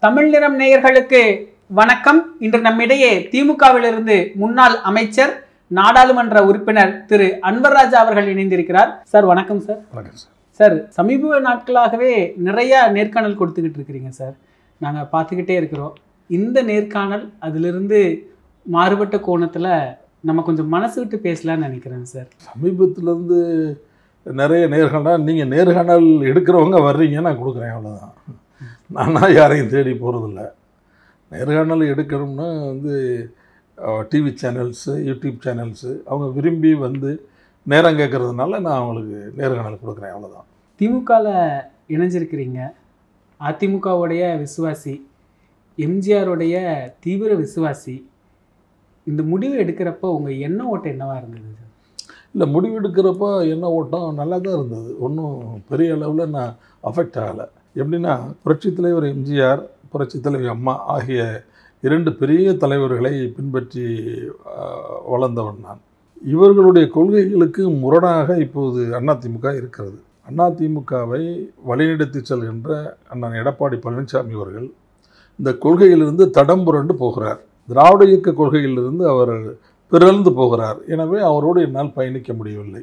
தமிழ் நிறம் நேயர்களுக்கு வணக்கம். இன்று நம்மிடையே திமுகவிலிருந்து முன்னாள் அமைச்சர் நாடாளுமன்ற உறுப்பினர் திரு அன்வர் ராஜா அவர்கள் இணைந்திருக்கிறார். சார் வணக்கம் சார். வணக்கம் சார். சார் சமீப நாட்களாகவே நிறைய நேர்காணல் கொடுத்துக்கிட்டு இருக்கிறீங்க சார். நாங்கள் பார்த்துக்கிட்டே இருக்கிறோம். இந்த நேர்காணல் அதிலிருந்து மாறுபட்ட கோணத்தில் நம்ம கொஞ்சம் மனசு விட்டு பேசலான்னு நினைக்கிறேன் சார். சமீபத்திலேருந்து நிறைய நேர்காணல், நீங்கள் நேர்காணல் எடுக்கிறவங்க வர்றீங்க, நான் கொடுக்குறேன், அவ்வளோதான். நானாக யாரையும் தேடி போகிறதில்ல. நேர்காணல் எடுக்கணும்னா டிவி சேனல்ஸு, யூடியூப் சேனல்ஸு அவங்க விரும்பி வந்து நேரம் கேட்குறதுனால நான் அவங்களுக்கு நேர்காணல் கொடுக்குறேன், அவ்வளோதான். திமுகவில் இணைஞ்சிருக்கிறீங்க. அதிமுகவுடைய விசுவாசி, எம்ஜிஆருடைய தீவிர விசுவாசி. இந்த முடிவு எடுக்கிறப்போ உங்கள் எண்ண ஓட்டம் என்னவாக இருந்தது? இல்லை, முடிவு எடுக்கிறப்போ என்ன ஓட்டம் நல்லா தான் இருந்தது. ஒன்றும் பெரிய அளவில் நான் அஃபெக்ட் ஆகலை. எப்படின்னா, புரட்சித் தலைவர் எம்ஜிஆர், புரட்சித் தலைவி அம்மா ஆகிய இரண்டு பெரிய தலைவர்களை பின்பற்றி வளர்ந்தவன் நான். இவர்களுடைய கொள்கைகளுக்கு முரணாக இப்போது அதிமுக இருக்கிறது. அதிமுகவை வழிநடத்தி செல்கின்ற அண்ணன் எடப்பாடி பழனிசாமி அவர்கள் இந்த கொள்கையிலிருந்து தடம் புரண்டு போகிறார். திராவிட இயக்க கொள்கையிலிருந்து அவர் பிறழ்ந்து போகிறார். எனவே அவரோடு என்னால் பயணிக்க முடியவில்லை.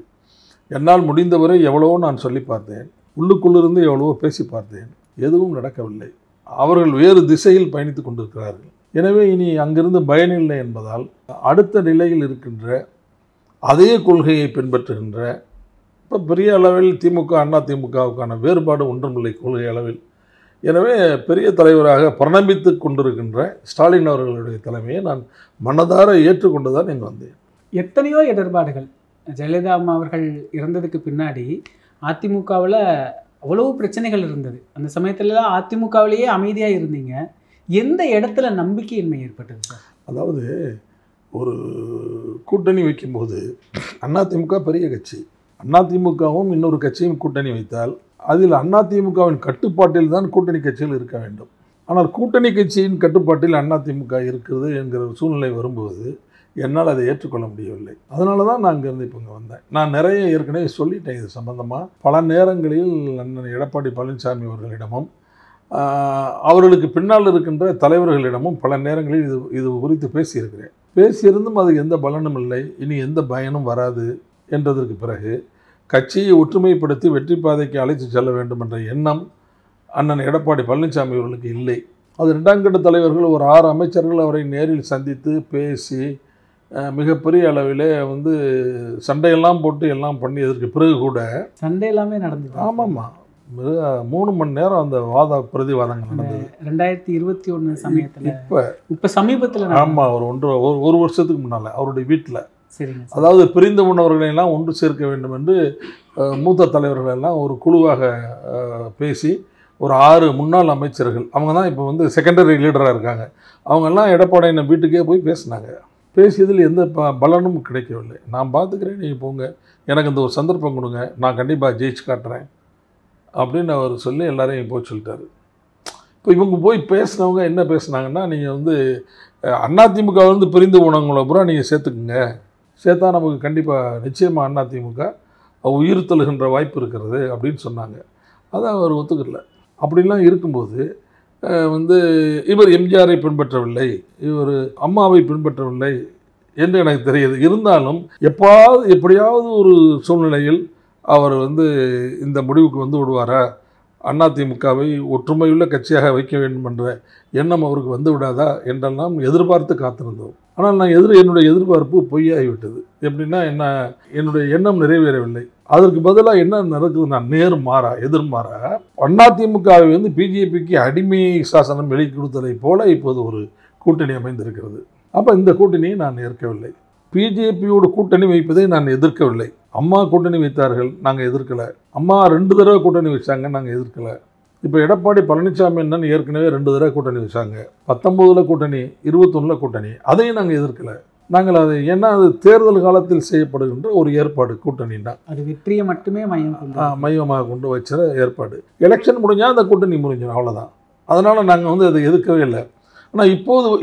என்னால் முடிந்தவரை எவ்வளவோ நான் சொல்லி பார்த்தேன், உள்ளுக்குள்ளிருந்து எவ்வளவோ பேசி பார்த்தேன், எதுவும் நடக்கவில்லை. அவர்கள் வேறு திசையில் பயணித்து கொண்டிருக்கிறார்கள். எனவே இனி அங்கிருந்து பயனில்லை என்பதால் அடுத்த நிலையில் இருக்கின்ற அதே கொள்கையை பின்பற்றுகின்ற, இப்போ பெரிய அளவில் திமுக அதிமுகவுக்கான வேறுபாடு ஒன்றுமில்லை கொள்கை அளவில். எனவே பெரிய தலைவராக பரிணமித்து கொண்டிருக்கின்ற ஸ்டாலின் அவர்களுடைய தலைமையை நான் மனதார ஏற்றுக்கொண்டு தான் இங்கே வந்தேன். எத்தனையோ இடர்பாடுகள். ஜெயலலிதா அம்மா அவர்கள் இறந்ததுக்கு பின்னாடி அதிமுகவில் அவ்வளவு பிரச்சனைகள் இருந்தது. அந்த சமயத்துலலாம் அதிமுகவிலேயே அமைதியாக இருந்தீங்க. எந்த இடத்துல நம்பிக்கையின்மை ஏற்பட்டது சார்? அதாவது, ஒரு கூட்டணி வைக்கும்போது அதிமுக பெரிய கட்சி, அதிமுகவும் இன்னொரு கட்சியும் கூட்டணி வைத்தால் அதில் அதிமுகவின் கட்டுப்பாட்டில் தான் கூட்டணி கட்சிகள் இருக்க வேண்டும். ஆனால் கூட்டணி கட்சியின் கட்டுப்பாட்டில் அதிமுக இருக்கிறது என்கிற சூழ்நிலை வரும்போது என்னால் அதை ஏற்றுக்கொள்ள முடியவில்லை. அதனால தான் நான் இங்கேருந்து இப்போ இங்கே வந்தேன். நான் நிறைய ஏற்கனவே சொல்லிட்டேன் இது சம்பந்தமாக. பல நேரங்களில் அண்ணன் எடப்பாடி பழனிசாமி அவர்களிடமும் அவர்களுக்கு பின்னால் இருக்கின்ற தலைவர்களிடமும் பல நேரங்களில் இது குறித்து பேசியிருக்கிறேன். பேசியிருந்தும் அதுக்கு எந்த பலனும் இல்லை, இனி எந்த பயனும் வராது என்றதற்கு பிறகு கட்சியை ஒற்றுமைப்படுத்தி வெற்றி பாதைக்கு அழைத்து செல்ல வேண்டும் என்ற எண்ணம் அண்ணன் எடப்பாடி பழனிசாமி அவர்களுக்கு இல்லை. அது இரண்டாம் கட்ட தலைவர்கள் ஒரு 6 அமைச்சர்கள் அவரை நேரில் சந்தித்து பேசி மிகப்பெரிய அளவிலே சண்டையெல்லாம் போட்டு எல்லாம் பண்ணியதற்கு பிறகு கூட சண்டை எல்லாமே நடந்தது. ஆமாம்மா, 3 மணி நேரம் அந்த பிரதிவாதங்கள் நடந்தது 2021 சமயத்தில். இப்போ சமீபத்தில் ஆமாம், ஒரு வருஷத்துக்கு முன்னால் அவருடைய வீட்டில். சரிங்க. அதாவது பிரிந்து போனவர்களெல்லாம் ஒன்று சேர்க்க வேண்டும் என்று மூத்த தலைவர்களெல்லாம் ஒரு குழுவாக பேசி ஒரு 6 முன்னாள் அமைச்சர்கள், அவங்க தான் இப்போ செகண்டரி லீடராக இருக்காங்க, அவங்கெல்லாம் எடப்பாடியின் வீட்டுக்கே போய் பேசினாங்க. பேசியதில் எந்த பலனும் கிடைக்கவில்லை. நான் பார்த்துக்கிறேன், நீங்கள் போங்க, எனக்கு இந்த ஒரு சந்தர்ப்பம் கொடுங்க, நான் கண்டிப்பாக ஜெயிச்சு காட்டுறேன் அப்படின்னு அவர் சொல்லி எல்லாரையும் போய் சொல்லிட்டாரு. இப்போ இவங்க போய் பேசினவங்க என்ன பேசுனாங்கன்னா, நீங்கள் அதிமுக பிரிந்து போனவங்கள பூரா நீங்கள் சேர்த்துக்குங்க, சேர்த்தா நமக்கு கண்டிப்பாக நிச்சயமாக அதிமுக உயிர் தழுகின்ற வாய்ப்பு இருக்கிறது அப்படின்னு சொன்னாங்க. அதை அவர் ஒத்துக்கல. அப்படிலாம் இருக்கும்போது இவர் எம்ஜிஆரை பின்பற்றவில்லை, இவர் அம்மாவை பின்பற்றவில்லை என்று எனக்கு தெரியுது. இருந்தாலும் எப்படியாவது ஒரு சூழ்நிலையில் அவர் இந்த முடிவுக்கு விடுவாரா, அதிமுகவை ஒற்றுமையுள்ள கட்சியாக வைக்க வேண்டும் என்ற எண்ணம் அவருக்கு விடாதா என்றெல்லாம் எதிர்பார்த்து காத்திருந்தோம். ஆனால் என்னுடைய எதிர்பார்ப்பு பொய்யாகிவிட்டது. எப்படின்னா, என்னுடைய எண்ணம் நிறைவேறவில்லை. அதற்கு பதிலாக என்ன நடக்குதுன்னா, எதிர்மாறாக அதிமுகவை பிஜேபிக்கு அடிமை சாசனம் வெளி கொடுத்ததை போல இப்போது ஒரு கூட்டணி அமைந்திருக்கிறது. அப்போ இந்த கூட்டணியை நான் ஏற்கவில்லை. பிஜேபியோடு கூட்டணி வைப்பதை நான் எதிர்க்கவில்லை. அம்மா கூட்டணி வைத்தார்கள், நாங்கள் எதிர்க்கலை. அம்மா 2 தடவை கூட்டணி வச்சாங்க, நாங்கள் எதிர்க்கலை. இப்போ எடப்பாடி பழனிசாமி என்னன்னு ஏற்கனவே 2 தடவை கூட்டணி வச்சாங்க, 19 கூட்டணி, 21 கூட்டணி, அதையும் நாங்கள் எதிர்க்கலை. நாங்கள் அது ஏன்னா அது தேர்தல் காலத்தில் செய்யப்படுகின்ற ஒரு ஏற்பாடு. கூட்டணின்னா அது வெற்றியை மட்டுமே மையமாக கொண்டு வச்ச ஏற்பாடு. எலெக்ஷன் முடிஞ்சால் அந்த கூட்டணி முடிஞ்சிடும், அவ்வளோதான். அதனால் நாங்கள் அதை எதிர்க்கவே இல்லை. ஆனால்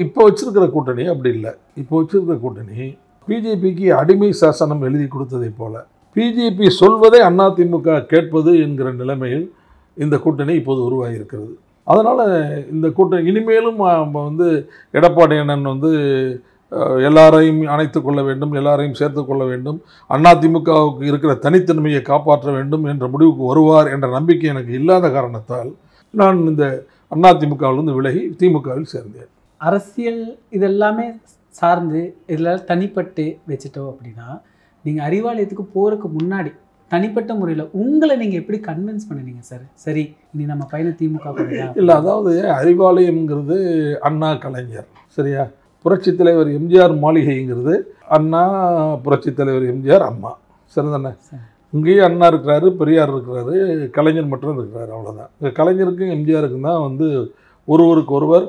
இப்போ வச்சுருக்கிற கூட்டணி அப்படி இல்லை. இப்போ வச்சுருக்கிற கூட்டணி பிஜேபிக்கு அடிமை சாசனம் எழுதி கொடுத்ததை போல, பிஜேபி சொல்வதை அதிமுக கேட்பது என்கிற நிலைமையில் இந்த கூட்டணி இப்போது உருவாகியிருக்கிறது. அதனால் இந்த கூட்டம் இனிமேலும் வந்து எடப்பாடி அண்ணன் வந்து எல்லாரையும் அணைத்து கொள்ள வேண்டும், எல்லாரையும் சேர்த்து கொள்ள வேண்டும், அதிமுகவுக்கு இருக்கிற தனித்தன்மையை காப்பாற்ற வேண்டும் என்ற முடிவுக்கு வருவார் என்ற நம்பிக்கை எனக்கு இல்லாத காரணத்தால் நான் இந்த அதிமுகவிலிருந்து விலகி திமுகவில் சேர்ந்தேன். அரசியல் இதெல்லாமே சார்ந்து இதில் தனிப்பட்டு வச்சுட்டோம் அப்படின்னா, நீங்கள் அறிவாலயத்துக்கு போகிறதுக்கு முன்னாடி தனிப்பட்ட முறையில் உங்களை நீங்கள் எப்படி கன்வின்ஸ் பண்ணினீங்க சார்? சரி, இனி நம்ம பையனை திமுக இல்லை, அதாவது அறிவாலயம்ங்கிறது அண்ணா கலைஞர், சரியா? புரட்சித் தலைவர் எம்ஜிஆர் மாளிகைங்கிறது அண்ணா, புரட்சித் தலைவர் எம்ஜிஆர் அம்மா, சரிதானே? இங்கேயே அண்ணா இருக்கிறாரு, பெரியார் இருக்கிறாரு, கலைஞர் மட்டும் இருக்கிறாரு, அவ்வளோதான். இந்த கலைஞருக்கும் எம்ஜிஆருக்கும் தான் வந்து ஒருவருக்கு ஒருவர்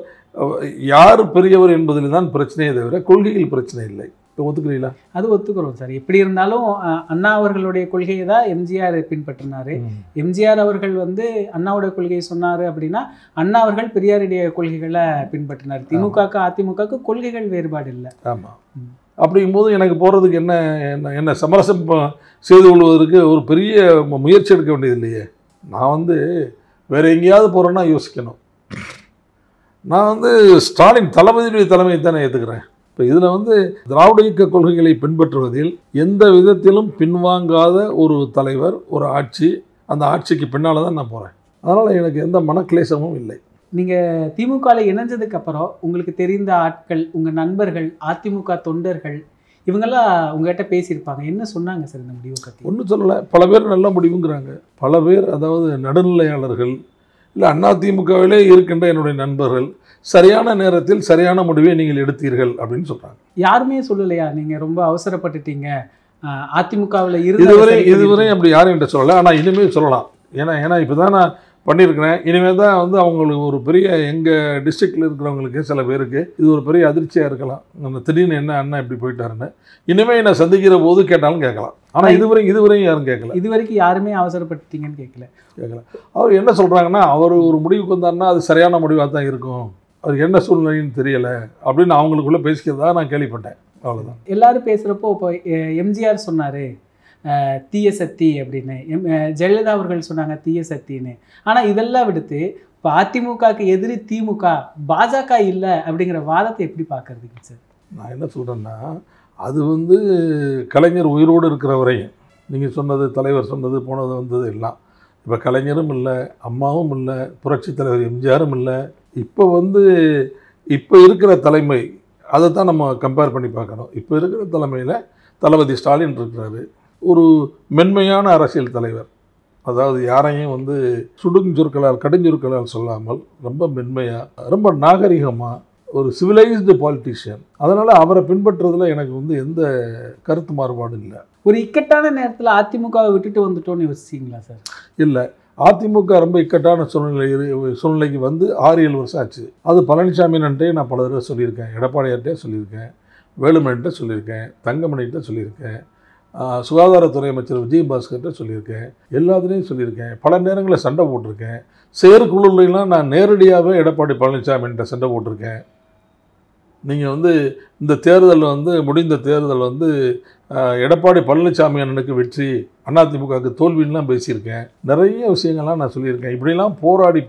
யார் பெரியவர் என்பதில் தான் பிரச்சனையே தவிர கொள்கையில் பிரச்சனை இல்லை. ஒத்துக்கிறீங்களா? அது ஒத்துக்கிறோம் சார். எப்படி இருந்தாலும் அண்ணா அவர்களுடைய கொள்கையை தான் எம்ஜிஆர் பின்பற்றினார். எம்ஜிஆர் அவர்கள் வந்து அண்ணாவுடைய கொள்கையை சொன்னார் அப்படின்னா, அண்ணா அவர்கள் பெரியாருடைய கொள்கைகளை பின்பற்றினார். திமுகவுக்கு அதிமுகவுக்கு கொள்கைகள் வேறுபாடு இல்லை. ஆமாம். அப்படிங்கும்போது எனக்கு போகிறதுக்கு என்ன சமரசம் செய்து கொள்வதற்கு ஒரு பெரிய முயற்சி எடுக்க வேண்டியது இல்லையே. நான் வந்து வேறு எங்கேயாவது போகிறேன்னா யோசிக்கணும். நான் வந்து ஸ்டாலின் தளபதியுடைய தலைமையை தானே ஏற்றுக்கிறேன். இப்போ இதில் வந்து திராவிட இயக்க கொள்கைகளை பின்பற்றுவதில் எந்த விதத்திலும் பின்வாங்காத ஒரு தலைவர், ஒரு ஆட்சி, அந்த ஆட்சிக்கு பின்னால் தான் நான் போகிறேன். அதனால் எனக்கு எந்த மனக்லேசமும் இல்லை. நீங்கள் திமுகவில் இணைஞ்சதுக்கு அப்புறம் உங்களுக்கு தெரிந்த ஆட்கள், உங்கள் நண்பர்கள், அதிமுக தொண்டர்கள் இவங்கெல்லாம் உங்கள்கிட்ட பேசியிருப்பாங்க. என்ன சொன்னாங்க சார் இந்த முடிவை பற்றி? ஒன்றும் சொல்லலை. பல பேர் நல்ல முடிவுங்கிறாங்க. பல பேர், அதாவது நடுநிலையாளர்கள், இல்லை அதிமுகவிலே இருக்கின்ற என்னுடைய நண்பர்கள், சரியான நேரத்தில் சரியான முடிவை நீங்கள் எடுத்தீர்கள் அப்படின்னு சொல்கிறாங்க. யாருமே சொல்லலையா நீங்கள் ரொம்ப அவசரப்பட்டுட்டீங்க அதிமுகவில் இதுவரை அப்படி யாரும் என்கிட்ட சொல்லலை. ஆனால் இனிமேல் சொல்லலாம். ஏன்னா இப்போ தான் நான் பண்ணியிருக்கிறேன். இனிமேல் தான் வந்து அவங்களுக்கு ஒரு பெரிய, எங்கள் டிஸ்ட்ரிக்டில் இருக்கிறவங்களுக்கு சில பேருக்கு இது ஒரு பெரிய அதிர்ச்சியாக இருக்கலாம். நம்ம திடீர்னு என்ன அண்ணா இப்படி போயிட்டாருன்னு இனிமேல் என்னை சந்திக்கிற போது கேட்டாலும் கேட்கலாம். ஆனால் இதுவரையும் யாரும் கேட்கல. இது வரைக்கும் யாருமே அவசரப்பட்டீங்கன்னு கேட்கல. அவர் என்ன சொல்கிறாங்கன்னா, அவர் ஒரு முடிவுக்கு வந்தாருன்னா அது சரியான முடிவாக தான் இருக்கும், அது என்ன சூழ்நிலைன்னு தெரியலை அப்படின்னு அவங்களுக்குள்ளே பேசிக்கிறதா நான் கேள்விப்பட்டேன். அவ்வளோதான். எல்லாரும் பேசுகிறப்போ இப்போ எம்ஜிஆர் சொன்னார் தீய சக்தி அப்படின்னு, ஜெயலலிதா அவர்கள் சொன்னாங்க தீய சக்தின்னு. ஆனால் இதெல்லாம் விடுத்து இப்போ அதிமுகவுக்கு எதிரி திமுக, பாஜக இல்லை அப்படிங்கிற வாதத்தை எப்படி பார்க்குறதுங்க சார்? நான் என்ன சொல்கிறேன்னா, அது வந்து கலைஞர் உயிரோடு இருக்கிற வரையும் நீங்கள் சொன்னது, தலைவர் சொன்னது, போனது வந்தது எல்லாம். இப்போ கலைஞரும் இல்லை, அம்மாவும் இல்லை, புரட்சி தலைவர் எம்ஜிஆரும் இல்லை. இப்போ இருக்கிற தலைமை, அதை தான் நம்ம கம்பேர் பண்ணி பார்க்கணும். இப்போ இருக்கிற தலைமையில் தளபதி ஸ்டாலின் இருக்கிறாரு. ஒரு மென்மையான அரசியல் தலைவர். அதாவது யாரையும் வந்து சுடுஞ்சொற்களால், கடுஞ்சொற்களால் சொல்லாமல் ரொம்ப மென்மையாக, ரொம்ப நாகரிகமாக, ஒரு சிவிலைஸ்டு பாலிட்டிஷியன். அதனால் அவரை பின்பற்றுறதுல எனக்கு வந்து எந்த கருத்து மாறுபாடும் இல்லை. ஒரு இக்கட்டான நேரத்தில் அதிமுகவை விட்டுட்டு வந்துட்டோன்னு யோசிச்சிங்களா சார்? இல்லை, அதிமுக ரொம்ப இக்கட்டான சூழ்நிலைக்கு வந்து 6-7 வருஷம் ஆச்சு. அது பழனிசாமின்ட்டே நான் பல தடவை சொல்லியிருக்கேன், எடப்பாடியார்ட்டே சொல்லியிருக்கேன், வேலுமணிகிட்ட சொல்லியிருக்கேன், தங்கமணிகிட்ட சொல்லியிருக்கேன், சுகாதாரத்துறை அமைச்சர் விஜயபாஸ்கர்கிட்ட சொல்லியிருக்கேன், எல்லாத்துலேயும் சொல்லியிருக்கேன். பல நேரங்களில் சண்டை போட்டிருக்கேன். செயற்குழுலாம் நான் நேரடியாகவே எடப்பாடி பழனிசாமிகிட்ட சண்டை போட்டிருக்கேன். நீங்கள் வந்து இந்த தேர்தல் வந்து, முடிந்த தேர்தல் வந்து எடப்பாடி பழனிசாமி அண்ணனுக்கு வெற்றி, அதிமுகவுக்கு தோல்வின்லாம் பேசியிருக்கேன். நிறைய விஷயங்கள்லாம் நான் சொல்லியிருக்கேன். இப்படிலாம் போராடி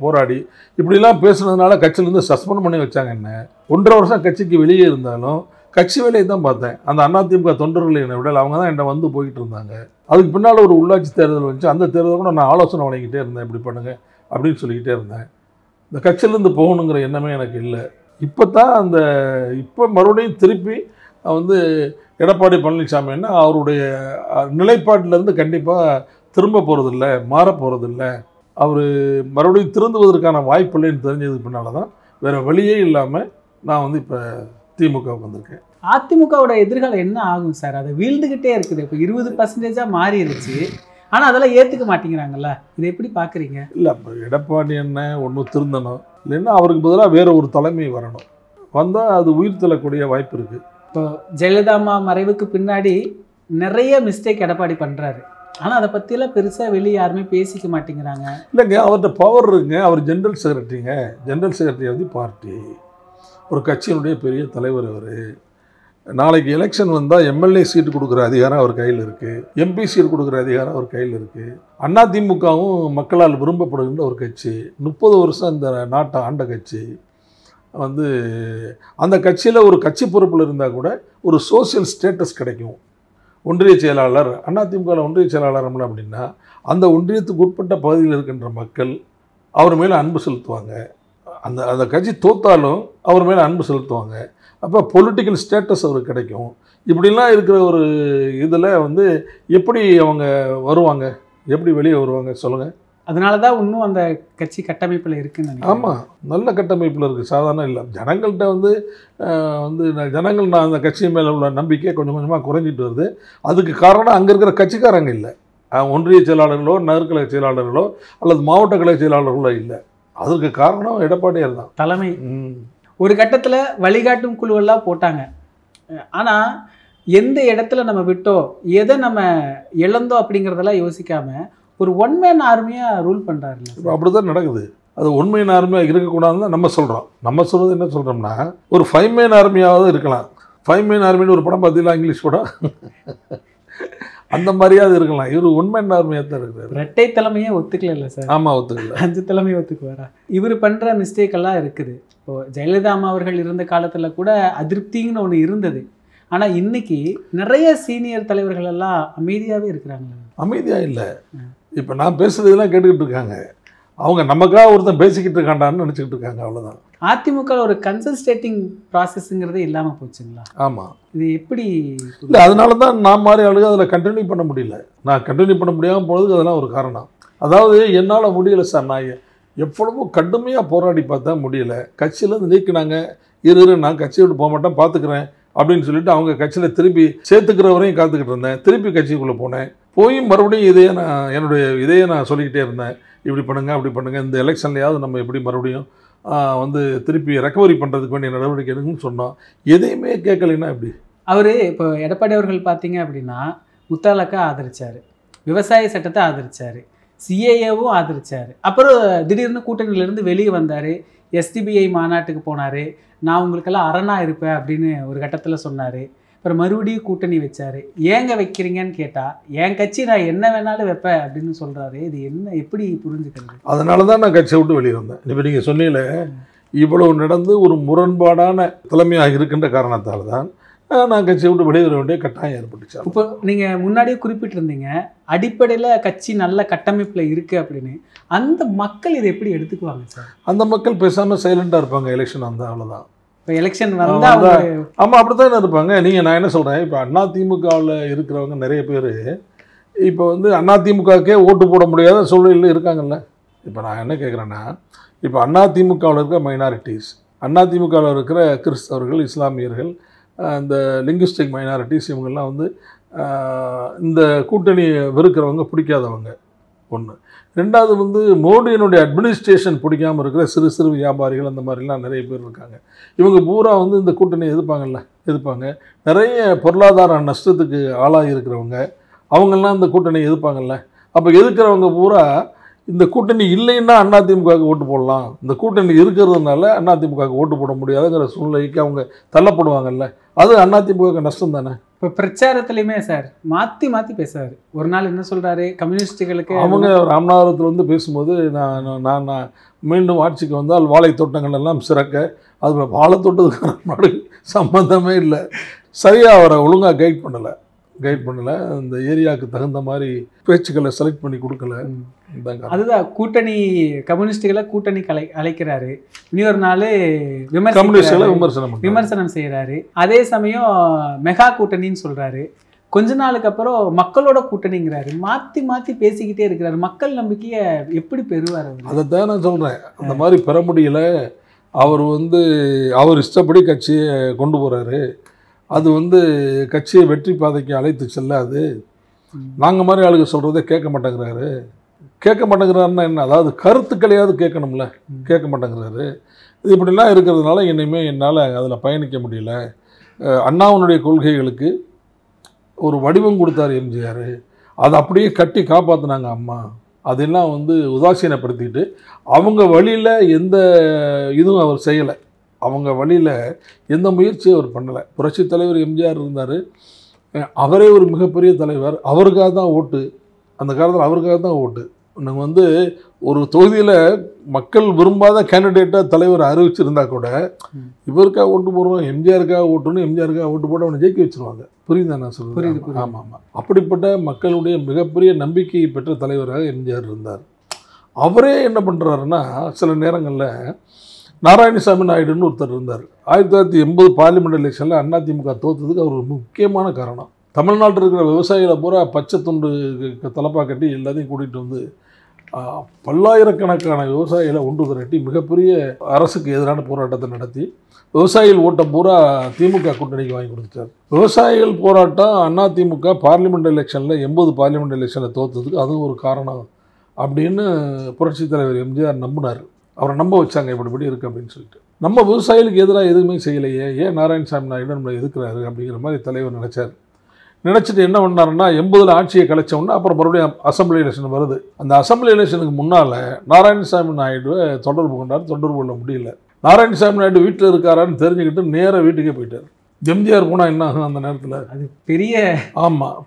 இப்படிலாம் பேசுனதுனால கட்சியிலேருந்து சஸ்பெண்ட் பண்ணி வச்சாங்க. என்ன 1.5 வருஷம் கட்சிக்கு வெளியே இருந்தாலும் கட்சி வேலையை தான் பார்த்தேன். அந்த அதிமுக தொண்டர்கள் என்னை விடல, அவங்க தான் என்னை வந்து போய்கிட்டு இருந்தாங்க. அதுக்கு பின்னால் ஒரு உள்ளாட்சி தேர்தல் வந்துச்சு. அந்த தேர்தல் கூட நான் ஆலோசனை வழங்கிட்டே இருந்தேன், இப்படி பண்ணுங்க அப்படின்னு சொல்லிக்கிட்டே இருந்தேன். இந்த கட்சியிலேருந்து போகணுங்கிற எண்ணமே எனக்கு இல்லை. இப்போ மறுபடியும் திருப்பி வந்து எடப்பாடி பழனிசாமி என்ன அவருடைய நிலைப்பாட்டிலேருந்து கண்டிப்பாக திரும்ப போகிறதில்ல, மாற போகிறதில்ல, அவர் மறுபடியும் திருந்துவதற்கான வாய்ப்பு இல்லைன்னு தெரிஞ்சதுக்கு பின்னால் தான் வேறு வழியே இல்லாமல் நான் வந்து இப்போ திமுகவுக்கு வந்திருக்கேன். அதிமுகவோட எதிர்காலம் என்ன ஆகும் சார்? அது வீழ்ந்துக்கிட்டே இருக்குது. இப்போ 20% மாறிடுச்சு. ஆனால் அதெல்லாம் ஏற்றுக்க மாட்டேங்கிறாங்கல்ல, இதை எப்படி பார்க்குறீங்க? இல்லை, இப்போ எடப்பாடி என்ன ஒன்று திருந்தணும், இல்லைன்னா அவருக்கு பதிலாக வேறு ஒரு தலைமை வரணும். வந்தால் அது உயிர் தள்ளக்கூடிய வாய்ப்பு இருக்குது. இப்போ ஜெயலலிதா அம்மா மறைவுக்கு பின்னாடி நிறைய மிஸ்டேக் எடப்பாடி பண்ணுறாரு. ஆனால் அதை பற்றியெல்லாம் பெருசாக வெளியே யாருமே பேசிக்க மாட்டேங்கிறாங்க. இல்லைங்க, அவர்கிட்ட பவர் இருக்குங்க. அவர் ஜென்ரல் செக்ரட்டரிங்க. ஜென்ரல் செக்ரட்டரி வந்து பார்ட்டி, ஒரு கட்சியினுடைய பெரிய தலைவர். அவர் நாளைக்கு எலெக்ஷன் வந்தால் எம்எல்ஏ சீட்டு கொடுக்குற அதிகாரம் அவர் கையில் இருக்குது, எம்பி சீட் கொடுக்குற அதிகாரம் அவர் கையில் இருக்குது. அதிமுகவும் மக்களால் விரும்பப்படுகின்ற ஒரு கட்சி, 30 வருஷம் இந்த நாட்டை ஆண்ட கட்சி. வந்து அந்த கட்சியில் ஒரு கட்சி பொறுப்பில் இருந்தால் கூட ஒரு சோசியல் ஸ்டேட்டஸ் கிடைக்கும். ஒன்றிய செயலாளர், அதிமுகவில் ஒன்றிய செயலாளர் அப்படின்னா அந்த ஒன்றியத்துக்கு உட்பட்ட பகுதியில் இருக்கின்ற மக்கள் அவர் மேலே அன்பு செலுத்துவாங்க. அந்த கட்சி தோத்தாலும் அவர் மேலே அன்பு செலுத்துவாங்க. அப்போ பொலிட்டிக்கல் ஸ்டேட்டஸ் அவருக்கு கிடைக்கும். இப்படிலாம் இருக்கிற ஒரு இதில் வந்து எப்படி அவங்க வருவாங்க, எப்படி வெளியே வருவாங்க சொல்லுங்கள்? அதனால தான் இன்னும் அந்த கட்சி கட்டமைப்பில் இருக்குன்னு. ஆமாம், நல்ல கட்டமைப்பில் இருக்குது, சாதாரண இல்லை. ஜனங்கள்கிட்ட வந்து ஜனங்கள் அந்த கட்சி மேலே உள்ள நம்பிக்கை கொஞ்சம் கொஞ்சமாக குறைஞ்சிட்டு வருது. அதுக்கு காரணம் அங்கே இருக்கிற கட்சிக்காரங்க இல்லை, ஒன்றிய செயலாளர்களோ நகர்கலை செயலாளர்களோ அல்லது மாவட்ட கலை செயலாளர்களோ இல்லை. அதற்கு காரணம் எடப்பாடியார் தான், தலைமை. ஒரு கட்டத்தில் வழிகாட்டும் குழுவெல்லாம் போட்டாங்க. ஆனால் எந்த இடத்துல நம்ம விட்டோம், எதை நம்ம இழந்தோம் அப்படிங்கிறதெல்லாம் யோசிக்காமல் ஒரு ஒன் மேன் ஆர்மியாக ரூல் பண்ணுறாரு. இப்போ அப்படி தான் நடக்குது. அது ஒன் மேன் ஆர்மியாக இருக்கக்கூடாதுன்னு தான் நம்ம சொல்கிறோம். நம்ம சொல்கிறது என்ன சொல்கிறோம்னா, ஒரு 5 மேன் ஆர்மியாவது இருக்கலாம். 5 மேன் ஆர்மின்னு ஒரு படம் பார்த்தீங்களா, இங்கிலீஷ் படம், அந்த மாதிரியாவது இருக்கலாம். இவர் ஒன் மேன் ஆர்மியாக தான் இருக்கிறார். ரெட்டை தலைமையே ஒத்துக்கல சார். ஆமாம், ஒத்துக்கல. 5 தலைமையை ஒத்துக்குவாரா? இவர் பண்ணுற மிஸ்டேக் எல்லாம் இருக்குது. இப்போது ஜெயலலிதா அம்மா அவர்கள் இருந்த காலத்தில் கூட அதிருப்திங்கன்னு ஒன்று இருந்தது. ஆனால் இன்னைக்கு நிறைய சீனியர் தலைவர்கள் எல்லாம் அமைதியாகவே இருக்கிறாங்க. அமைதியாக இல்லை, இப்போ நான் பேசுறதெல்லாம் கேட்டுக்கிட்டு இருக்காங்க. அவங்க நமக்காக ஒருத்தன் பேசிக்கிட்டு இருக்காண்டான்னு நினச்சிக்கிட்டு இருக்காங்க, அவ்வளோதான். அதிமுக ஒரு கன்சல்டேட்டிங் ப்ராசஸ்ங்கிறதே இல்லாமல் போச்சுங்களா? ஆமாம். இது எப்படி? இல்லை, அதனால தான் நான் மாதிரி ஆளுங்க அதில் கண்டினியூ பண்ண முடியல. நான் கண்டினியூ பண்ண முடியாமல் போனதுக்கு அதெல்லாம் ஒரு காரணம். அதாவது என்னால் முடியலை சார். நான் எவ்வளவோ கடுமையாக போராடி பார்த்தா முடியலை. கட்சியிலேருந்து நீக்கினாங்க. நான் கட்சியை விட்டு போக மாட்டேன், பார்த்துக்கிறேன் அப்படின்னு சொல்லிட்டு அவங்க கட்சியில் திருப்பி சேர்த்துக்கிறவரையும் காத்துக்கிட்டு இருந்தேன். திருப்பி கட்சிக்குள்ளே போனேன். போய் மறுபடியும் இதையே நான் சொல்லிக்கிட்டே இருந்தேன். இப்படி பண்ணுங்கள், அப்படி பண்ணுங்கள், இந்த எலெக்ஷன்லையாவது நம்ம எப்படி மறுபடியும் வந்து திருப்பி ரெக்கவரி பண்ணுறதுக்கு வேண்டிய நடவடிக்கை எடுக்குன்னு சொன்னோம். எதையுமே கேட்கலைன்னா எப்படி? அவர் இப்போ எடப்பாடி அவர்கள் பார்த்தீங்க அப்படின்னா முத்தாலக்கா ஆதரிச்சார், விவசாய சட்டத்தை ஆதரிச்சார், சிஏஏவும் ஆதரிச்சார். அப்புறம் திடீர்னு கூட்டணியிலேருந்து வெளியே வந்தார். எஸ்டிபிஐ மாநாட்டுக்கு போனார். நான் உங்களுக்கெல்லாம் அரணாக இருப்பேன் அப்படின்னு ஒரு கட்டத்தில் சொன்னார். அப்புறம் மறுபடியும் கூட்டணி வச்சார். ஏங்க வைக்கிறீங்கன்னு கேட்டால் என் கட்சி நான் என்ன வேணாலும் வைப்பேன் அப்படின்னு சொல்கிறாரு. இது என்ன, எப்படி புரிஞ்சுக்கிறது? அதனால தான் நான் கட்சியை விட்டு வெளியே வந்தேன். இப்போ நீங்கள் சொன்னீங்களே, இவ்வளவு நடந்து ஒரு முரண்பாடான தலைமையாக இருக்கின்ற காரணத்தால் தான் நான் கட்சியை விட்டு வெளியே வர வேண்டிய கட்டாயம் ஏற்பட்டுச்சு. இப்போ நீங்கள் முன்னாடியே குறிப்பிட்டிருந்தீங்க அடிப்படையில் கட்சி நல்ல கட்டமைப்பில் இருக்குது அப்படின்னு. அந்த மக்கள் இதை எப்படி எடுத்துக்குவாங்க சார்? அந்த மக்கள் பேசாமல் சைலண்டாக இருப்பாங்க. எலெக்ஷன் வந்தால் அவ்வளோதான். இப்போ எலெக்ஷன் வந்தால் ஆமாம், அப்படி தான் இருப்பாங்க. நான் என்ன சொல்கிறேன், இப்போ அதிமுகவில் இருக்கிறவங்க நிறைய பேர் இப்போ வந்து அதிமுகவுக்கே ஓட்டு போட முடியாத சூழ்நிலையில் இருக்காங்கல்ல. இப்போ நான் என்ன கேட்குறேன்னா, இப்போ அதிமுகவில் இருக்கிற மைனாரிட்டிஸ், அதிமுகவில் இருக்கிற கிறிஸ்தவர்கள், இஸ்லாமியர்கள், இந்த லிங்குஸ்டிக் மைனாரிட்டிஸ், இவங்கெல்லாம் வந்து இந்த கூட்டணி வெறுக்கிறவங்க, பிடிக்காதவங்க ஒன்று. ரெண்டாவது வந்து மோடியினுடைய அட்மினிஸ்ட்ரேஷன் பிடிக்காமல் இருக்கிற சிறு சிறு வியாபாரிகள், அந்த மாதிரிலாம் நிறைய பேர் இருக்காங்க. இவங்க பூரா வந்து இந்த கூட்டணியை எதிர்ப்பாங்க. நிறைய பொருளாதார நஷ்டத்துக்கு ஆளாகி இருக்கிறவங்க அவங்கெல்லாம் இந்த கூட்டணியை எதிர்ப்பாங்கல்ல. அப்போ எதிர்க்கிறவங்க பூரா இந்த கூட்டணி இல்லைன்னா அதிமுகவுக்கு ஓட்டு போடலாம், இந்த கூட்டணி இருக்கிறதுனால அதிமுகவுக்கு ஓட்டு போட முடியாதுங்கிற சூழ்நிலைக்கு அவங்க தள்ளப்படுவாங்கல்ல. அது அதிமுகவுக்கு நஷ்டம் தானே. இப்போ பிரச்சாரத்துலையுமே சார் மாற்றி பேசுவார். ஒரு நாள் என்ன சொல்கிறாரு, கம்யூனிஸ்டுகளுக்கு அவங்க ராமநாதபுரத்தில் வந்து பேசும்போது நான் மீண்டும் ஆட்சிக்கு வந்தால் வாழை தோட்டங்கள் எல்லாம் சிறக்க, அது வாழை தோட்டத்துக்கான நாடு சம்மந்தமே இல்லை. சரியாக அவரை ஒழுங்காக கைட் பண்ணலை. அந்த ஏரியாவுக்கு தகுந்த மாதிரி பேச்சுக்களை செலக்ட் பண்ணி கொடுக்கல. அதுதான் கூட்டணி, கம்யூனிஸ்டுகளை கூட்டணி அழைக்கிறாரு. இன்னொரு நாள் விமர்சனம் செய்கிறாரு. அதே சமயம் மெகா கூட்டணின்னு சொல்கிறாரு. கொஞ்ச நாளுக்கு அப்புறம் மக்களோட கூட்டணிங்கிறாரு. மாற்றி பேசிக்கிட்டே இருக்கிறாரு. மக்கள் நம்பிக்கையை எப்படி பெறுவார்? அதை தான் நான் சொல்கிறேன். அந்த மாதிரி பெற முடியல. அவர் இஷ்டப்படி கட்சியை கொண்டு போகிறாரு. அது வந்து கட்சியை வெற்றி பாதைக்கு அழைத்து செல்லாது. நாங்கள் மாதிரி ஆளுங்க சொல்கிறதே கேட்க மாட்டேங்கிறாருன்னா என்ன? அதாவது கருத்துக்களையாவது கேட்கணும்ல, கேட்க மாட்டேங்கிறாரு. இது இப்படிலாம் இருக்கிறதுனால இனிமேல் என்னால் அதில் பயணிக்க முடியல. அண்ணாவுடைய கொள்கைகளுக்கு ஒரு வடிவம் கொடுத்தார் எம்ஜிஆர். அதை அப்படியே கட்டி காப்பாற்றினாங்க அம்மா. அதெல்லாம் வந்து உதாசீனப்படுத்திட்டு அவங்க வழியில் எந்த இதுவும் அவர் செய்யலை. அவங்க வழியில் எந்த முயற்சியும் அவர் பண்ணலை. புரட்சித் தலைவர் எம்ஜிஆர் இருந்தார், அவரே ஒரு மிகப்பெரிய தலைவர், அவருக்காக தான் ஓட்டு, அந்த காலத்தில் அவருக்காக தான் ஓட்டு. நாங்கள் வந்து ஒரு தொகுதியில் மக்கள் விரும்பாத கேண்டிடேட்டாக தலைவர் அறிவிச்சிருந்தா கூட இவருக்காக ஓட்டு போடுவோம், எம்ஜிஆருக்காக ஓட்டுன்னு எம்ஜிஆருக்காக ஓட்டு போட்டு அவனை ஜெயிக்க வச்சுருவாங்க. புரியுதா நான் சொல்கிறேன்? ஆமாம் ஆமாம். அப்படிப்பட்ட மக்களுடைய மிகப்பெரிய நம்பிக்கையை பெற்ற தலைவராக எம்ஜிஆர் இருந்தார். அவரே என்ன பண்ணுறாருன்னா, சில நேரங்களில் நாராயணசாமி நாயுடுன்னு ஒருத்தர் இருந்தார். 1980 பார்லிமெண்ட் எலெக்ஷனில் அதிமுக தோற்றதுக்கு அவர் ஒரு முக்கியமான காரணம். தமிழ்நாட்டில் இருக்கிற விவசாயிகளை பூரா பச்சை துண்டு தலப்பா கட்டி எல்லாத்தையும் கூட்டிகிட்டு வந்து பல்லாயிரக்கணக்கான விவசாயிகளை ஒன்று திரட்டி மிகப்பெரிய அரசுக்கு எதிரான போராட்டத்தை நடத்தி விவசாயிகள் ஓட்டை பூரா திமுக கூட்டணிக்கு வாங்கி கொடுத்துட்டார். விவசாயிகள் போராட்டம் அதிமுக பார்லிமெண்ட் எலெக்ஷனில் 80 பார்லிமெண்ட் எலெக்ஷனில் தோற்றதுக்கு அதுவும் ஒரு காரணம் அப்படின்னு புரட்சித் தலைவர் எம்ஜிஆர் நம்பினார். அவரை நம்ப வச்சாங்க, இப்படி இருக்குது அப்படின்னு சொல்லிட்டு. நம்ம விவசாயிகளுக்கு எதிராக எதுவுமே செய்யலையே, ஏன் நாராயணசாமி நாயுடு நம்மளை எதிர்க்கிறாரு அப்படிங்கிற மாதிரி தலைவர் நினச்சார். நினச்சிட்டு என்ன பண்ணாருன்னா, 80 ஆட்சியை கலைச்சோன்னா அப்புறம் மறுபடியும் அசம்பிளி எலெக்ஷன் வருது. அந்த அசம்பிளி எலெக்ஷனுக்கு முன்னால் நாராயணசாமி நாயுடுவை தொடர்பு கொண்டார். தொடர்பு கொள்ள முடியல. நாராயணசாமி நாயுடு வீட்டில் இருக்காரான்னு தெரிஞ்சுக்கிட்டு நேராக வீட்டுக்கே போயிட்டார். எம்ஜிஆர் போனால் என்ன ஆகும் அந்த நேரத்தில்? அது பெரிய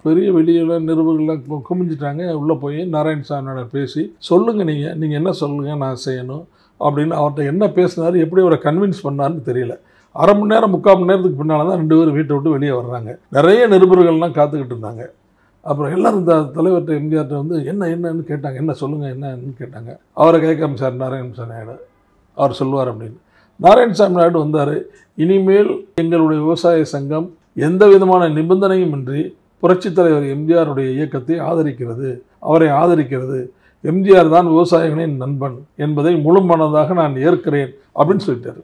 பெரிய வெளியில் நிருபர்கள்லாம் குமிஞ்சிட்டாங்க. உள்ளே போய் நாராயணசாமி நாயுடு பேசி, சொல்லுங்கள் நீங்கள் என்ன சொல்லுங்கள் நான் செய்யணும் அப்படின்னு அவர்கிட்ட என்ன பேசினார், எப்படி அவரை கன்வின்ஸ் பண்ணாருன்னு தெரியல. அரை மணி நேரம் 3/4 மணி நேரத்துக்கு பின்னால் தான் 2 பேரும் வீட்டை விட்டு வெளியே வர்றாங்க. நிறைய நிருபர்கள்லாம் காத்துக்கிட்டு இருந்தாங்க. அப்புறம் எல்லோரும் இந்த தலைவர்கிட்ட எம்ஜிஆர்கிட்ட வந்து என்னன்னு கேட்டாங்க. என்ன சொல்லுங்கள் என்னன்னு கேட்டாங்க. அவரை கேட்காம சார் நாராயணசாமி நாயுடு அவர் சொல்லுவார் அப்படின்னு. நாராயணசாமி நாயுடு வந்தார். இனிமேல் எங்களுடைய விவசாய சங்கம் எந்த விதமான நிபந்தனையும் இன்றி புரட்சித் தலைவர் எம்ஜிஆருடைய இயக்கத்தை ஆதரிக்கிறது, அவரை ஆதரிக்கிறது. எம்ஜிஆர் தான் விவசாயிகளின் நண்பன் என்பதை முழு மனதாக நான் ஏற்கிறேன் அப்படின்னு சொல்லிட்டார்.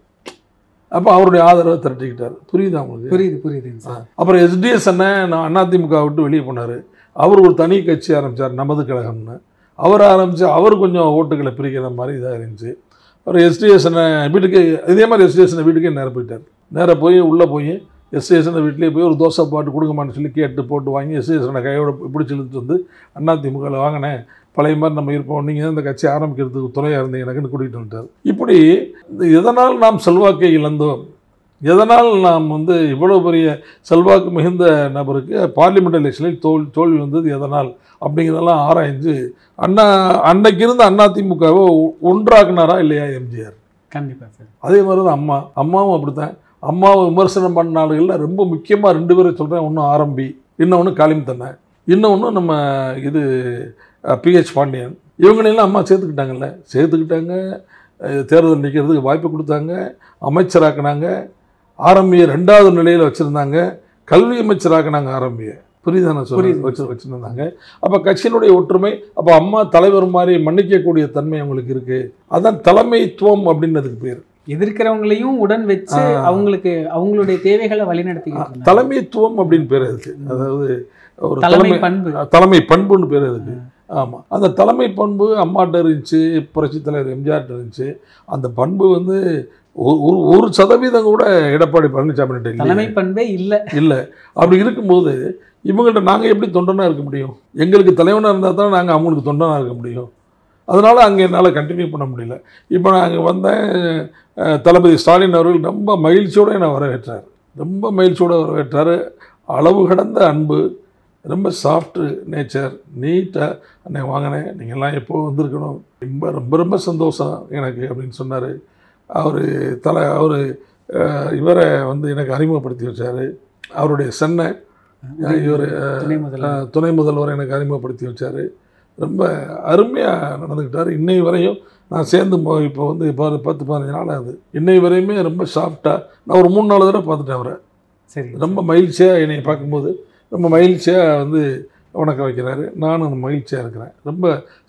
அப்போ அவருடைய ஆதரவை திரட்டிக்கிட்டார். புரியுதா உங்களுக்கு? புரியுது சார். அப்புறம் எஸ்டிஎஸ் அண்ணன் அதிமுக விட்டு வெளியே போனார். அவர் ஒரு தனி கட்சி ஆரம்பித்தார், நமது கழகம்னு. அவர் ஆரம்பித்து அவர் கொஞ்சம் ஓட்டுகளை பிரிக்கிற மாதிரி இதாக இருந்துச்சு. அப்புறம் எஸ்டிஎஸ் அண்ணன் வீட்டுக்கு இதே மாதிரி எஸ்டிஎஸ் அண்ணன் வீட்டுக்கே நேராக போயிட்டார். நேராக போய் உள்ளே போய் எஸ்டிஎஸ் அண்ணன் வீட்டிலே போய் ஒரு தோசை பாட்டு கொடுங்கம்மான்னு சொல்லி கேட்டு போட்டு வாங்கி எஸ்டிஎஸ் அண்ணன் கையோட பிடிச்சி இழுத்துட்டு வந்து அதிமுகவில் வாங்கினேன், பழைய மாதிரி நம்ம இருப்போம், நீங்கள் தான் இந்த கட்சி ஆரம்பிக்கிறதுக்கு துணையாக இருந்தீங்க எனக்குன்னு கூட்டிகிட்டு வந்துட்டார். இப்படி எதனால் நாம் செல்வாக்கை இழந்தோம், எதனால் நாம் வந்து இவ்வளோ பெரிய செல்வாக்கு மிகுந்த நபருக்கு பார்லிமெண்ட் எலெக்ஷனில் தோல்வி வந்தது எதனால் அப்படிங்கிறதெல்லாம் ஆராய்ஞ்சு அன்னைக்கு இருந்த அதிமுகவை ஒன்றாக்குனாரா இல்லையா எம்ஜிஆர்? கண்டிப்பாக சார். அதே மாதிரி தான் அம்மாவும் அப்படித்தான். அம்மாவை விமர்சனம் பண்ண நாடுகளில் ரொம்ப முக்கியமாக 2 பேரை சொல்கிறேன். ஒன்று ஆரம்பி, இன்னொன்று காலிம் தன்னை, இன்னொன்று நம்ம இது PH பாண்டியன். இவங்களெல்லாம் அம்மா சேர்த்துக்கிட்டாங்க. தேர்தல் நிற்கிறதுக்கு வாய்ப்பு கொடுத்தாங்க, அமைச்சராக்குனாங்க. ஆரம்பியை 2வது நிலையில் வச்சுருந்தாங்க, கல்வி அமைச்சராக்குனாங்க ஆரம்பியை. புரியுதா நான் வச்சுருந்தாங்க. அப்போ கட்சியினுடைய ஒற்றுமை, அப்போ அம்மா தலைவர் மாதிரி மன்னிக்கக்கூடிய தன்மை அவங்களுக்கு இருக்குது. அதுதான் தலைமைத்துவம் அப்படின்றதுக்கு பேர். எதிர்க்கிறவங்களையும் உடன் வச்சு அவங்களுக்கு அவங்களுடைய தேவைகளை வழிநடத்திக்கிட்டு தலைமைத்துவம் அப்படின்னு பேர் அதுக்கு. அதாவது ஒரு தலைமை பண்புன்னு பேர் அதுக்கு. ஆமாம், அந்த தலைமை பண்பு அம்மாட்ட இருந்துச்சு, புரட்சித் தலைவர் எம்ஜிஆர்ட்ட இருந்துச்சு. அந்த பண்பு வந்து 1% கூட எடப்பாடி பழனிசாமி தலைமை பண்பே இல்லை. அப்படி இருக்கும்போது இவங்கள்ட்ட நாங்கள் எப்படி தொண்டனாக இருக்க முடியும்? எங்களுக்கு தலைவனாக இருந்தால் தான் நாங்கள் அவங்களுக்கு தொண்டனாக இருக்க முடியும். அதனால் அங்கே என்னால் கண்டினியூ பண்ண முடியல. இப்போ நான் அங்கே வந்தேன். தளபதி ஸ்டாலின் அவர்கள் ரொம்ப மகிழ்ச்சியோடு என்னை வரவேற்றார். அளவு கடந்த அன்பு, ரொம்ப சாஃப்ட்டு நேச்சர், நீட்டாக அன்னை வாங்கினேன், நீங்கள்லாம் எப்போ வந்திருக்கணும், ரொம்ப ரொம்ப சந்தோஷம் எனக்கு அப்படின்னு சொன்னார். அவர் இவரை வந்து எனக்கு அறிமுகப்படுத்தி வச்சார். அவருடைய சென்னை இவர் துணை முதல்வரை எனக்கு அறிமுகப்படுத்தி வச்சார். ரொம்ப அருமையாக நடந்துக்கிட்டார். இன்னை வரையும் நான் சேர்ந்து இப்போ வந்து 10-15 நாள் ஆகுது. இன்னை வரையுமே ரொம்ப சாஃப்டாக நான் ஒரு 3-4 தடவை பார்த்துட்டேன் அவரை. சரி, ரொம்ப மகிழ்ச்சியாக என்னை பார்க்கும்போது ரொம்ப மகிழ்ச்சியாக வந்து வணக்கம் வைக்கிறாரு. நானும் மகிழ்ச்சியாக இருக்கிறேன், ரொம்ப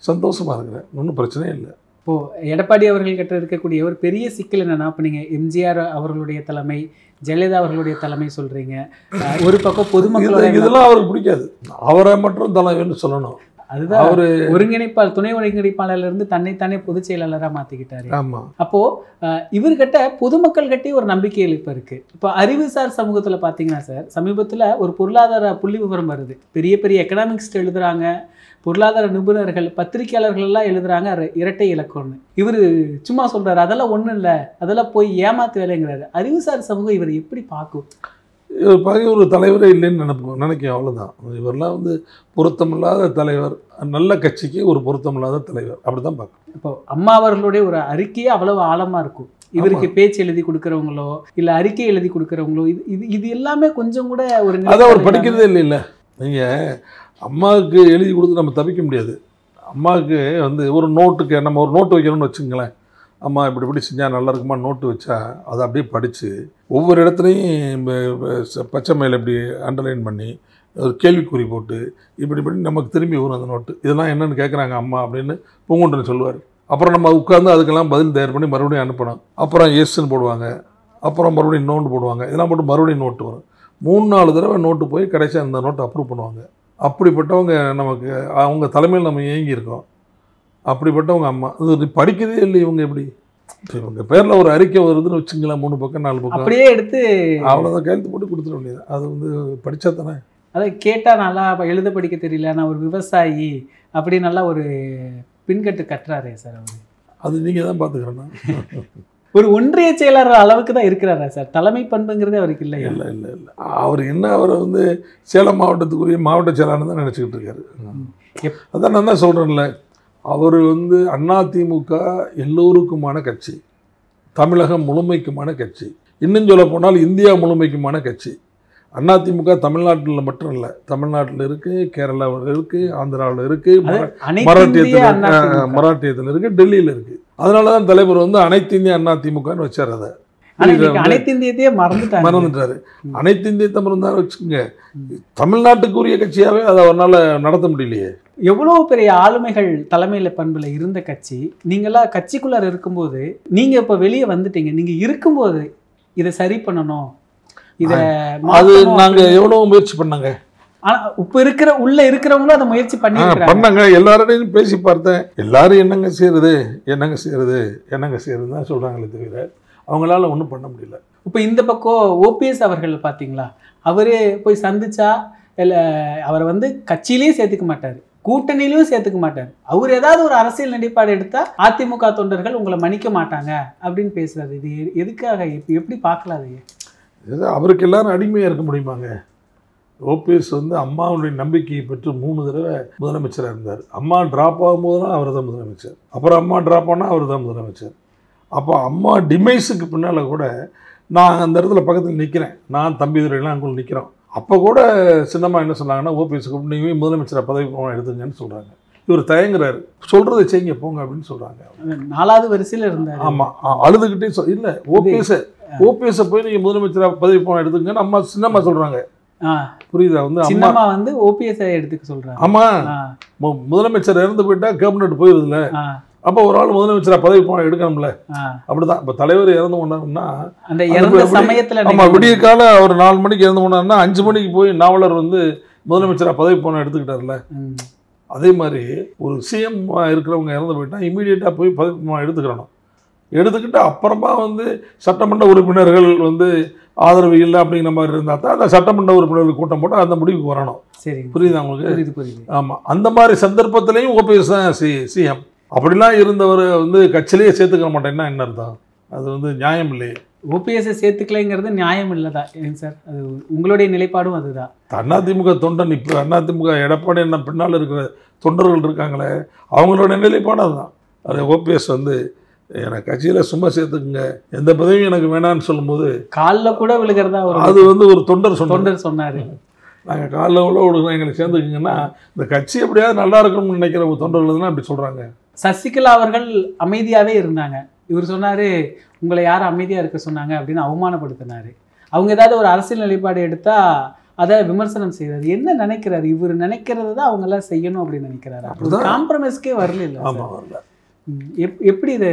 சந்தோஷமாக இருக்கிறேன், ஒன்றும் பிரச்சனையே இல்லை. இப்போது எடப்பாடி அவர்கள்கிட்ட இருக்கக்கூடிய ஒரு பெரிய சிக்கல் என்னென்னா, இப்போ நீங்கள் எம்ஜிஆர் அவர்களுடைய தலைமை, ஜெயலலிதா அவர்களுடைய தலைமை சொல்கிறீங்க, ஒரு பக்கம் பொதுமக்கள் இதெல்லாம் அவருக்கு பிடிக்காது. அவரை மட்டும் தலைவர்னு சொல்லணும். அதுதான் அவரு துணை ஒருங்கிணைப்பாளர்ல இருந்து தன்னைத்தானே பொதுச் செயலாளரா மாத்திக்கிட்டாரு. ஆமா. அப்போ இவர்கிட்ட பொதுமக்கள் கிட்டே ஒரு நம்பிக்கை இப்ப இருக்கு. இப்போ அறிவுசார் சமூகத்துல பாத்தீங்கன்னா சார், சமீபத்துல ஒரு பொருளாதார புள்ளி விவரம் வருது. பெரிய பெரிய எக்கனாமிக்ஸ்ட் எழுதுறாங்க, பொருளாதார நிபுணர்கள், பத்திரிகையாளர்கள் எல்லாம் எழுதுறாங்க இரட்டை இலக்கம்னு. இவர் சும்மா சொல்றாரு அதெல்லாம் ஒண்ணும் இல்லை, அதெல்லாம் போய் ஏமாத்து வேலைங்கிறாரு. அறிவுசார் சமூகம் இவர் எப்படி பார்க்கும்? ஒரு தலைவரே இல்லைன்னு நினைக்கும், அவ்வளோதான். இவரெல்லாம் வந்து பொருத்தமில்லாத தலைவர், நல்ல கட்சிக்கு ஒரு பொருத்தமில்லாத தலைவர், அப்படிதான் பார்க்கணும். இப்போ அம்மா அவர்களுடைய ஒரு அறிக்கையே அவ்வளவு ஆழமா இருக்கும். இவருக்கு பேச்சு எழுதி கொடுக்குறவங்களோ இல்ல அறிக்கை எழுதி கொடுக்குறவங்களோ இது எல்லாமே கொஞ்சம் கூட ஒரு அதை அவர் படிக்கிறதே இல்லை. நீங்க அம்மாவுக்கு எழுதி கொடுத்து நம்ம தப்பிக்க முடியாது. அம்மாவுக்கு வந்து ஒரு நோட்டுக்கு நம்ம ஒரு நோட்டு வைக்கணும்னு வச்சுங்களேன், அம்மா இப்படி செஞ்சால் நல்லா இருக்குமா நோட்டு வச்சா அதை அப்படியே படித்து ஒவ்வொரு இடத்துலையும் பச்சை மேலே இப்படி அண்டர்லைன் பண்ணி ஒரு கேள்விக்குறி போட்டு இப்படி நமக்கு திரும்பி வரும் அந்த நோட்டு. இதெல்லாம் என்னென்னு கேட்குறாங்க அம்மா அப்படின்னு பூங்குன்றன் சொல்லுவார். அப்புறம் நம்ம உட்காந்து அதுக்கெல்லாம் பதில் தயார் பண்ணி மறுபடியும் அனுப்பணும். அப்புறம் எஸ்ன்னு போடுவாங்க, அப்புறம் மறுபடியும் நோட்டு போடுவாங்க, இதெல்லாம் போட்டு மறுபடியும் நோட்டு வரும். 3-4 தடவை நோட்டு போய் கடைசியாக அந்த நோட்டை அப்ரூவ் பண்ணுவாங்க. அப்படிப்பட்டவங்க நமக்கு அவங்க தலைமையில் நம்ம இயங்கியிருக்கோம். அப்படிப்பட்டவங்க அம்மா இது படிக்கதே இல்லை. இவங்க எப்படி இவங்க பேரில் ஒரு அறிக்கை வருதுன்னு வச்சுங்களேன், 3 பக்கம் 4 பக்கம் அப்படியே எடுத்து அவ்வளோதான் கையெழுத்து போட்டு கொடுத்துட வேண்டியது. அது வந்து படித்தா தானே. அதை கேட்டால் நல்லா எழுத படிக்க தெரியல, நான் ஒரு விவசாயி அப்படி நல்லா ஒரு பின்கட்டு கட்டுறாரே சார் அவர். அது நீங்கள் தான் பார்த்துக்கிறேன்னா ஒரு ஒன்றிய செயலாளர் அளவுக்கு தான் இருக்கிறாரா சார்? தலைமை பண்புங்கிறதே அவருக்கு இல்லை. இல்லை இல்லை இல்லை அவர் என்ன அவரை வந்து சேலம் மாவட்டத்துக்குரிய மாவட்ட செயலாளர் தான் நினச்சிக்கிட்டு இருக்காரு. அதான் நான் தான் சொல்கிறேன்ல, அவர் வந்து அதிமுக எல்லோருக்குமான கட்சி, தமிழகம் முழுமைக்குமான கட்சி, இன்னும் சொல்ல போனால் இந்தியா முழுமைக்குமான கட்சி. அதிமுக தமிழ்நாட்டில் மட்டும் இல்லை, தமிழ்நாட்டில் இருக்குது, கேரளாவில் இருக்குது, ஆந்திராவில் இருக்குது, மராட்டியத்தில் இருக்குது, டெல்லியில் இருக்குது. அதனால தான் தலைவர் வந்து அனைத்து இந்திய அதிமுகன்னு வச்சார். அதை அனைத்து இந்தியத்தையே மறந்துட்டாரு. அனைத்து இந்திய தமிழ் தான் வச்சுக்கோங்க, தமிழ்நாட்டுக்குரிய கட்சியாகவே அதை அவரால் நடத்த முடியலையே. எவ்வளவு பெரிய ஆளுமைகள் தலைமையில பண்புல இருந்த கட்சி, நீங்களாம் கட்சிக்குள்ளார இருக்கும்போது, நீங்க இப்ப வெளியே வந்துட்டீங்க, நீங்க இருக்கும்போது இதை சரி பண்ணணும், இதை அது நாங்க எவ்வளவு முயற்சி பண்ணாங்க. ஆனா இப்ப உள்ள இருக்கிறவங்களும் அதை முயற்சி பண்ணாங்க. எல்லாரோடையும் பேசி பார்த்தேன். எல்லாரும் என்னங்க செய்யறது தான் சொல்றாங்களே தவிர அவங்களால ஒன்றும் பண்ண முடியல. இப்போ இந்த பக்கம் ஓபிஎஸ் அவர்கள் பார்த்தீங்களா, அவரே போய் சந்திச்சா இல்லை அவரை வந்து கட்சியிலையும் சேர்த்துக்க மாட்டார், கூட்டணியிலையும் சேர்த்துக்க மாட்டார். அவர் ஏதாவது ஒரு அரசியல் நிலைப்பாடு எடுத்தால் அதிமுக தொண்டர்கள் உங்களை மன்னிக்க மாட்டாங்க அப்படின்னு பேசுறாரு. இது எதுக்காக? எப்படி பார்க்கலாம்? அது அவருக்கு எல்லாரும் அடிமையாக இருக்க முடியுமாங்க? ஓபிஎஸ் வந்து அம்மாவுடைய நம்பிக்கையை பெற்று 3 தடவை முதலமைச்சராக இருந்தார். அம்மா ட்ராப் ஆகும்போதுலாம் அவர் தான் முதலமைச்சர், அப்புறம் அம்மா ட்ராப் ஆனால் அவர் தான் முதலமைச்சர். அப்போ அம்மா டிமைஸுக்கு பின்னால் கூட நான் அந்த இடத்துல பக்கத்தில் நிற்கிறேன், நான் தம்பிதுரையெல்லாம் அங்கே நிற்கிறோம். அப்போ கூட சின்னம்மா என்ன சொன்னாங்கன்னா, ஓபிஎஸ்க்கு நீங்கள் முதலமைச்சரை பதவி எடுத்துங்கன்னு சொல்கிறாங்க. இவர் தயங்குறாரு, சொல்கிறத செய்யுங்க போங்க அப்படின்னு சொல்கிறாங்க. 4வது வரிசையில் இருந்தார். ஆமாம், அழுதுகிட்டே இல்லை ஓபிஎஸ்ஸை போய் நீங்கள் முதலமைச்சராக பதவி எடுத்துங்கன்னு அம்மா சின்னம்மா சொல்கிறாங்க. புரியுதா? வந்து சின்னம்மா வந்து ஓபிஎஸ் எடுத்துக்க சொல்கிறாங்க. ஆமாம், முதலமைச்சர் இறந்து போயிட்டா கேபினட் போயிருதுல, அப்போ ஒரு ஆள் முதலமைச்சராக பதவி எடுக்கணும்ல. அப்படிதான் இப்போ தலைவர் இறந்து போனாருன்னா அந்த இறந்த சமயத்தில் ஆமாம், விடிய கால ஒரு 4 மணிக்கு இறந்து போனாருன்னா 5 மணிக்கு போய் நாவலர் வந்து முதலமைச்சராக பதவி எடுத்துக்கிட்டார்ல. அதே மாதிரி ஒரு சிஎம் இருக்கிறவங்க இறந்து போயிட்டா இமீடியட்டாக போய் பதவி எடுத்துக்கிட்டு அப்புறமா வந்து சட்டமன்ற உறுப்பினர்கள் வந்து ஆதரவு இல்லை அப்படிங்கிற மாதிரி இருந்தால் தான் அந்த சட்டமன்ற உறுப்பினர்கள் கூட்டம் போட்டு அந்த முடிவுக்கு வரணும். சரி, புரியுதா உங்களுக்கு? ஆமாம், அந்த மாதிரி சந்தர்ப்பத்திலையும் ஓபிஎஸ் தான் சிஎம். அப்படிலாம் இருந்தவர் வந்து கட்சியிலேயே சேர்த்துக்க மாட்டேன்னா என்ன அர்த்தம்? அது வந்து நியாயம் இல்லையே. ஓபிஎஸ்ஸை சேர்த்துக்கலைங்கிறது நியாயம் இல்லைதான் ஏங்க சார்? அது உங்களுடைய நிலைப்பாடும் அதுதான். அதிமுக தொண்டன் இப்போ அதிமுக எடப்பாடி என்ன பின்னால் இருக்கிற தொண்டர்கள் இருக்காங்களே, அவங்களோட நிலைப்பாடு அதுதான். அது ஓபிஎஸ் வந்து எனக்கு கட்சியில் சும்மா சேர்த்துக்குங்க, எந்த பதவியும் எனக்கு வேணான்னு சொல்லும்போது காலில் கூட விழுகிறதா அது வந்து ஒரு தொண்டர் சொன்னார். நாங்கள் காலில் உள்ள விடுங்க, எங்களை சேர்ந்துக்குங்கன்னா இந்த கட்சி எப்படியாவது நல்லா இருக்கணும்னு நினைக்கிற தொண்டர்கள் தான் அப்படி சொல்கிறாங்க. சசிகலா அவர்கள் அமைதியாகவே இருந்தாங்க. இவர் சொன்னார், உங்களை யார் அமைதியாக இருக்க சொன்னாங்க அப்படின்னு அவமானப்படுத்தினார். அவங்க ஏதாவது ஒரு அரசியல் நிலைப்பாடு எடுத்தால் அதை விமர்சனம் செய்யறது. என்ன நினைக்கிறாரு? இவர் நினைக்கிறது தான் அவங்கெல்லாம் செய்யணும் அப்படின்னு நினைக்கிறாரு. காம்ப்ரமைஸ்க்கே வரல. இல்லை, ஆமாம், வரல. எப்படி இது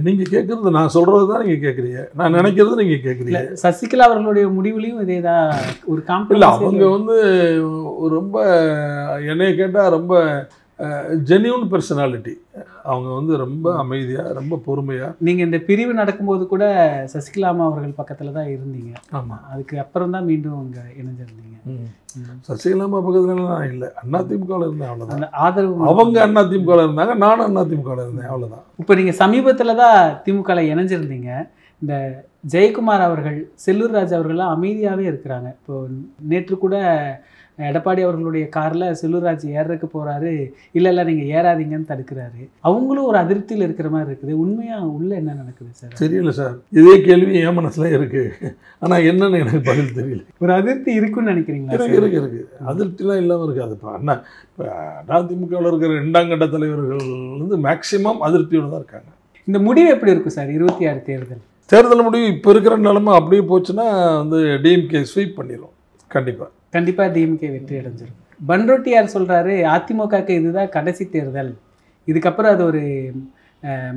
நீங்கள் கேட்குறது? நான் சொல்கிறது தான் நீங்கள் கேட்குறீங்க, நான் நினைக்கிறது நீங்கள் கேட்குறீங்க. சசிகலா அவர்களுடைய முடிவுலையும் இதே தான் ஒரு காம்ப்ரமைஸ். இல்லை, அவங்க வந்து ரொம்ப என்னைய கேட்டால் ரொம்ப ஜென்யூன் பர்சனாலிட்டி. அவங்க வந்து ரொம்ப அமைதியாக, ரொம்ப பொறுமையாக. நீங்கள் இந்த பிரிவு நடக்கும்போது கூட சசிகலா அம்மா அவர்கள் பக்கத்தில் தான் இருந்தீங்க. ஆமாம். அதுக்கு அப்புறம் தான் மீண்டும் அங்கே இணைஞ்சிருந்தீங்க. சசிகலா அம்மா பக்கத்தில் நான் இல்லை, அதிமுகவில் இருந்தேன், அவ்வளோதான். அந்த ஆதரவு அவங்க அதிமுகவில் இருந்தாங்க, நானும் அதிமுகவில் இருந்தேன், அவ்வளோதான். இப்போ நீங்கள் சமீபத்தில் தான் திமுகவில் இணைஞ்சிருந்தீங்க. இந்த ஜெயக்குமார் அவர்கள், செல்லூர் ராஜ் அவர்கள்லாம் அமைதியாகவே இருக்கிறாங்க. இப்போ நேற்று கூட எடப்பாடி அவர்களுடைய காரில் செல்லூர் ராஜ் ஏறதுக்கு போகிறாரு, இல்லை நீங்கள் ஏறாதீங்கன்னு தடுக்கிறாரு. அவங்களும் ஒரு அதிருப்தியில் இருக்கிற மாதிரி இருக்குது. உண்மையாக உள்ள என்ன நடக்குது சார்? தெரியல சார், இதே கேள்வி என் மனசில் இருக்குது, ஆனால் என்னன்னு எனக்கு பதில் தெரியல. ஒரு அதிருப்தி இருக்குன்னு நினைக்கிறீங்களா? இருக்கு. அதிருப்திலாம் இல்லாமல் இருக்காது. இப்போ அதிமுகவில் இருக்கிற 2ஆம் கட்ட தலைவர்கள் வந்து மேக்சிமம் அதிருப்தியோடு தான் இருக்காங்க. இந்த முடிவு எப்படி இருக்கும் சார்? 26 தேர்தல் முடிவு இப்போ இருக்கிற நிலைமை அப்படியே போச்சுன்னா வந்து டிஎம்கே ஸ்வீப் பண்ணிடும். கண்டிப்பாக டிஎம்கே வெற்றி அடைஞ்சிடும். பன்ருட்டியார் சொல்கிறாரு, அதிமுகக்கு இதுதான் கடைசி தேர்தல், இதுக்கப்புறம் அது ஒரு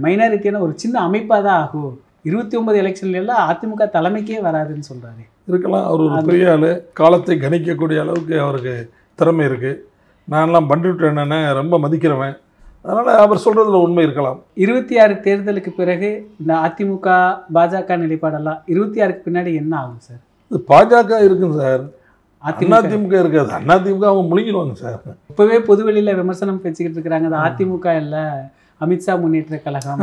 மைனாரிட்டியான ஒரு சின்ன அமைப்பாக தான் ஆகும், 29 எலெக்ஷன்லாம் அதிமுக தலைமைக்கே வராதுன்னு சொல்கிறாரு. இருக்கலாம், அவர் ஒரு பெரிய ஆள், காலத்தை கணிக்கக்கூடிய அளவுக்கு அவருக்கு திறமை இருக்குது. நான்லாம் பன்ருட்டி அண்ணனை ரொம்ப மதிக்கிறவன், அதனால் அவர் சொல்கிறதுல உண்மை இருக்கலாம். 26 தேர்தலுக்கு பிறகு இந்த அதிமுக பாஜக நிலைப்பாடெல்லாம் 26க்கு பின்னாடி என்ன ஆகும் சார்? இது பாஜக இருக்குங்க சார், அதிமுக இருக்காது. அதிமுக அவங்க முழுங்கிடுவாங்க சார். இப்போவே பொதுவெளியில் விமர்சனம் பேசிக்கிட்டு இருக்கிறாங்க, அது அதிமுக இல்லை அமித்ஷா முன்னேற்ற கழகம்,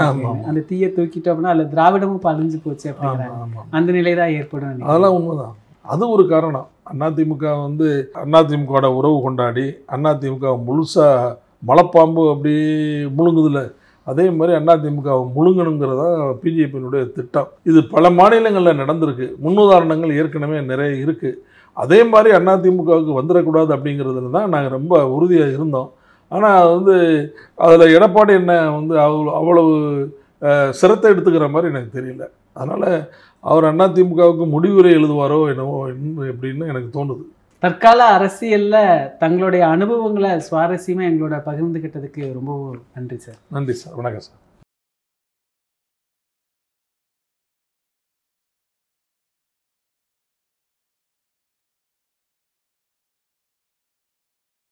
அந்த தீயை தூக்கிட்டோம்னா அதில் திராவிடமும் பழிஞ்சு போச்சு அப்படிங்கிறாங்க. அந்த நிலை தான் ஏற்படும். அதெல்லாம் உண்மைதான். அது ஒரு காரணம். அதிமுக வந்து அதிமுகவோட உறவு கொண்டாடி அதிமுக முழுசாக மலைப்பாம்பு அப்படி முழுங்குதில்ல, அதே மாதிரி அதிமுக முழுங்கணுங்கிறதா பிஜேபியினுடைய திட்டம். இது பல மாநிலங்களில் நடந்திருக்கு, முன்னுதாரணங்கள் ஏற்கனவே நிறைய இருக்குது. அதே மாதிரி அதிமுகவுக்கு வந்துடக்கூடாது அப்படிங்கிறதுல தான் நாங்கள் ரொம்ப உறுதியாக இருந்தோம். ஆனால் வந்து அதில் எடப்பாடி என்ன வந்து அவ்வளவு சிரத்தை எடுத்துக்கிற மாதிரி எனக்கு தெரியல. அதனால் அவர் அதிமுகவுக்கு முடிவுரை எழுதுவாரோ என்னவோ எப்படின்னு எனக்கு தோணுது. தற்கால அரசியலில் தங்களுடைய அனுபவங்களை சுவாரஸ்யமாக எங்களோட பகிர்ந்துக்கிட்டதுக்கு ரொம்ப நன்றி சார். நன்றி சார், வணக்கம் சார்.